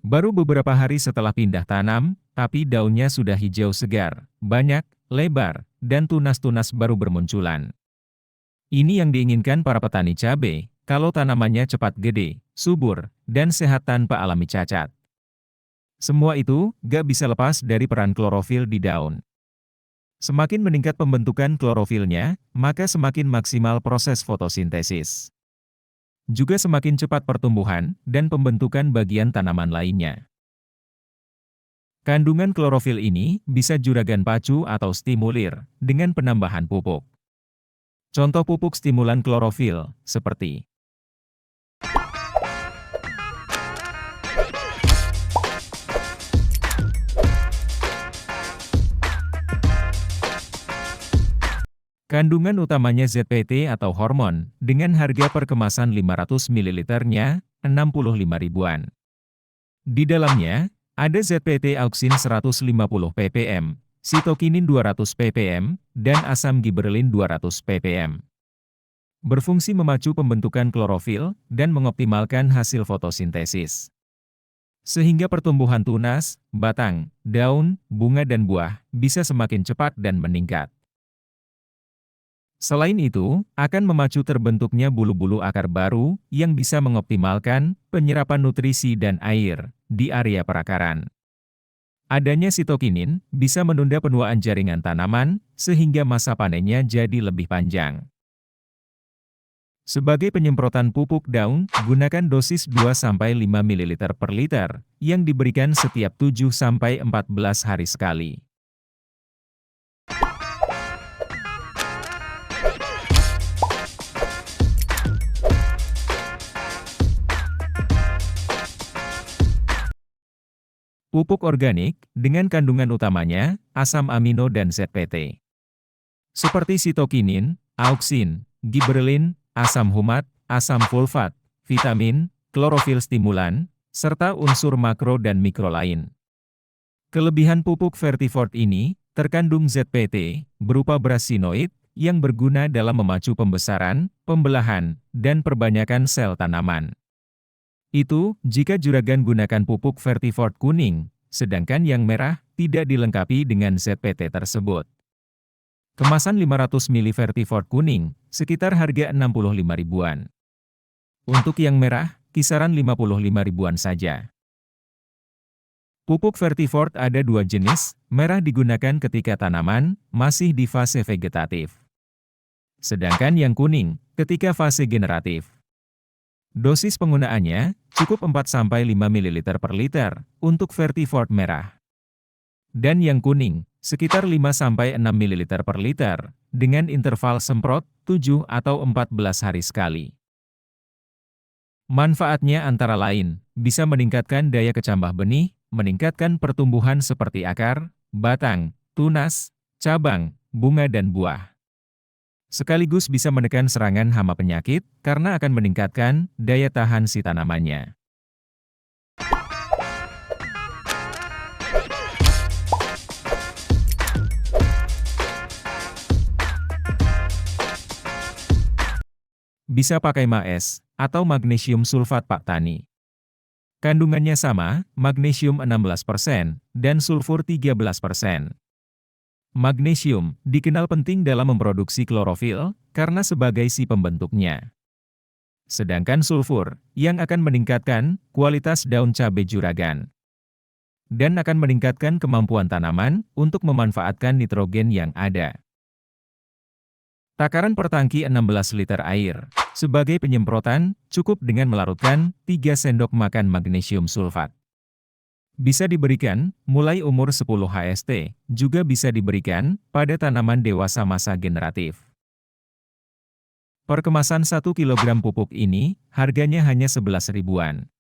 Baru beberapa hari setelah pindah tanam, tapi daunnya sudah hijau segar, banyak, lebar, dan tunas-tunas baru bermunculan. Ini yang diinginkan para petani cabai, kalau tanamannya cepat gede, subur, dan sehat tanpa alami cacat. Semua itu gak bisa lepas dari peran klorofil di daun. Semakin meningkat pembentukan klorofilnya, maka semakin maksimal proses fotosintesis. Juga semakin cepat pertumbuhan dan pembentukan bagian tanaman lainnya. Kandungan klorofil ini bisa juragan pacu atau stimulir dengan penambahan pupuk. Contoh pupuk stimulan klorofil, seperti kandungan utamanya ZPT atau hormon, dengan harga per kemasan 500 ml-nya, 65 ribuan. Di dalamnya, ada ZPT auksin 150 ppm, sitokinin 200 ppm, dan asam giberelin 200 ppm. Berfungsi memacu pembentukan klorofil dan mengoptimalkan hasil fotosintesis. Sehingga pertumbuhan tunas, batang, daun, bunga dan buah bisa semakin cepat dan meningkat. Selain itu, akan memacu terbentuknya bulu-bulu akar baru yang bisa mengoptimalkan penyerapan nutrisi dan air di area perakaran. Adanya sitokinin bisa menunda penuaan jaringan tanaman sehingga masa panennya jadi lebih panjang. Sebagai penyemprotan pupuk daun, gunakan dosis 2-5 ml per liter yang diberikan setiap 7-14 hari sekali. Pupuk organik, dengan kandungan utamanya, asam amino dan ZPT. Seperti sitokinin, auksin, giberelin, asam humat, asam fulfat, vitamin, klorofil stimulan, serta unsur makro dan mikro lain. Kelebihan pupuk Vertifort ini, terkandung ZPT, berupa beras sinoid, yang berguna dalam memacu pembesaran, pembelahan, dan perbanyakan sel tanaman. Itu, jika juragan gunakan pupuk Vertifort kuning, sedangkan yang merah tidak dilengkapi dengan ZPT tersebut. Kemasan 500 ml Vertifort kuning, sekitar harga 65 ribuan. Untuk yang merah, kisaran 55 ribuan saja. Pupuk Vertifort ada dua jenis, merah digunakan ketika tanaman masih di fase vegetatif. Sedangkan yang kuning, ketika fase generatif. Dosis penggunaannya cukup 4-5 ml per liter untuk Vertifort merah. Dan yang kuning, sekitar 5-6 ml per liter, dengan interval semprot 7 atau 14 hari sekali. Manfaatnya antara lain, bisa meningkatkan daya kecambah benih, meningkatkan pertumbuhan seperti akar, batang, tunas, cabang, bunga dan buah. Sekaligus bisa menekan serangan hama penyakit, karena akan meningkatkan daya tahan si tanamannya. Bisa pakai MAES, atau magnesium sulfat Pak Tani. Kandungannya sama, magnesium 16%, dan sulfur 13%. Magnesium dikenal penting dalam memproduksi klorofil karena sebagai si pembentuknya. Sedangkan sulfur yang akan meningkatkan kualitas daun cabai juragan dan akan meningkatkan kemampuan tanaman untuk memanfaatkan nitrogen yang ada. Takaran per tangki 16 liter air. Sebagai penyemprotan, cukup dengan melarutkan 3 sendok makan magnesium sulfat. Bisa diberikan mulai umur 10 HST, juga bisa diberikan pada tanaman dewasa masa generatif. Per kemasan 1 kg pupuk ini, harganya hanya 11 ribuan.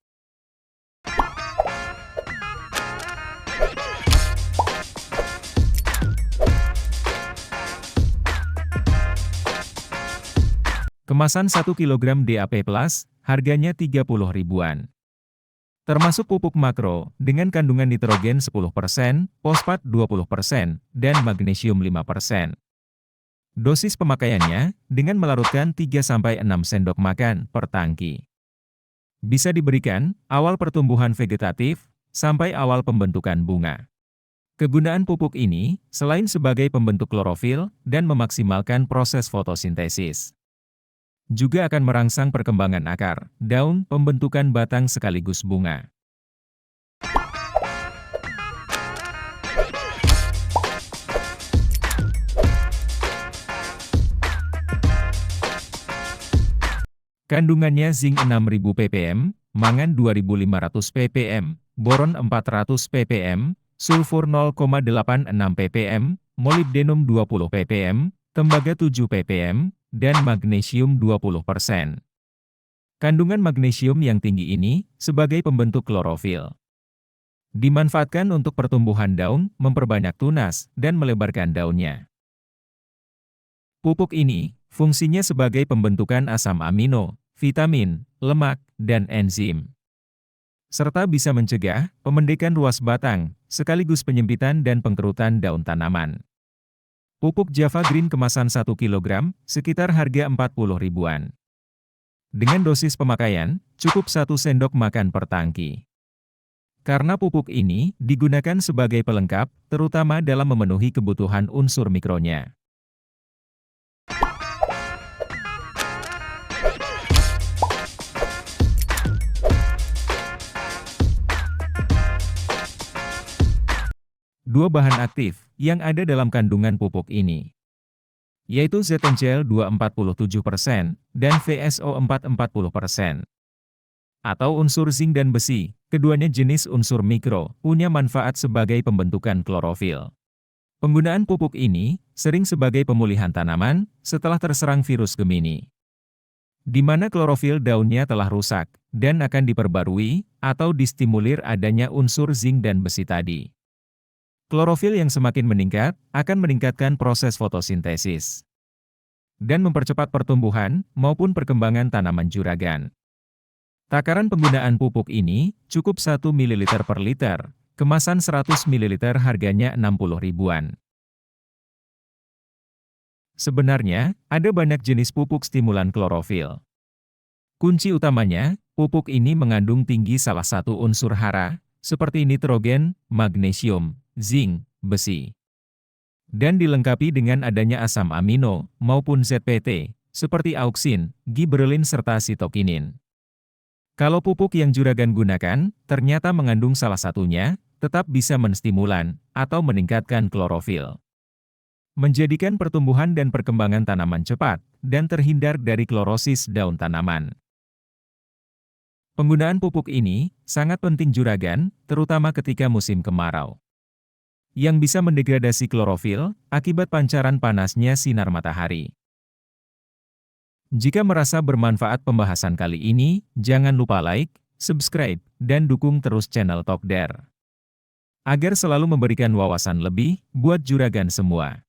Kemasan 1 kg DAP Plus, harganya 30 ribuan. Termasuk pupuk makro, dengan kandungan nitrogen 10%, fosfat 20%, dan magnesium 5%. Dosis pemakaiannya, dengan melarutkan 3-6 sendok makan per tangki. Bisa diberikan awal pertumbuhan vegetatif, sampai awal pembentukan bunga. Kegunaan pupuk ini, selain sebagai pembentuk klorofil dan memaksimalkan proses fotosintesis, juga akan merangsang perkembangan akar, daun, pembentukan batang sekaligus bunga. Kandungannya zinc 6000 ppm, mangan 2500 ppm, boron 400 ppm, sulfur 0,86 ppm, molibdenum 20 ppm, tembaga 7 ppm, dan magnesium 20%. Kandungan magnesium yang tinggi ini sebagai pembentuk klorofil dimanfaatkan untuk pertumbuhan daun, memperbanyak tunas, dan melebarkan daunnya. Pupuk ini fungsinya sebagai pembentukan asam amino, vitamin, lemak, dan enzim, serta bisa mencegah pemendekan ruas batang, sekaligus penyempitan dan pengkerutan daun tanaman. Pupuk Java Green kemasan 1 kg, sekitar harga 40 ribuan. Dengan dosis pemakaian, cukup 1 sendok makan per tangki. Karena pupuk ini digunakan sebagai pelengkap, terutama dalam memenuhi kebutuhan unsur mikronya. Dua bahan aktif yang ada dalam kandungan pupuk ini, yaitu ZNCl 247% dan VSO4 40%. Atau unsur zinc dan besi, keduanya jenis unsur mikro, punya manfaat sebagai pembentukan klorofil. Penggunaan pupuk ini sering sebagai pemulihan tanaman setelah terserang virus Gemini, di mana klorofil daunnya telah rusak dan akan diperbarui atau distimulir adanya unsur zinc dan besi tadi. Klorofil yang semakin meningkat akan meningkatkan proses fotosintesis dan mempercepat pertumbuhan maupun perkembangan tanaman juragan. Takaran penggunaan pupuk ini cukup 1 ml per liter, kemasan 100 ml harganya 60 ribuan. Sebenarnya, ada banyak jenis pupuk stimulan klorofil. Kunci utamanya, pupuk ini mengandung tinggi salah satu unsur hara, seperti nitrogen, magnesium, zinc, besi, dan dilengkapi dengan adanya asam amino maupun ZPT, seperti auksin, giberelin serta sitokinin. Kalau pupuk yang juragan gunakan ternyata mengandung salah satunya, tetap bisa menstimulan atau meningkatkan klorofil, menjadikan pertumbuhan dan perkembangan tanaman cepat, dan terhindar dari klorosis daun tanaman. Penggunaan pupuk ini sangat penting juragan, terutama ketika musim kemarau, yang bisa mendegradasi klorofil akibat pancaran panasnya sinar matahari. Jika merasa bermanfaat pembahasan kali ini, jangan lupa like, subscribe, dan dukung terus channel Talk Dare, agar selalu memberikan wawasan lebih buat juragan semua.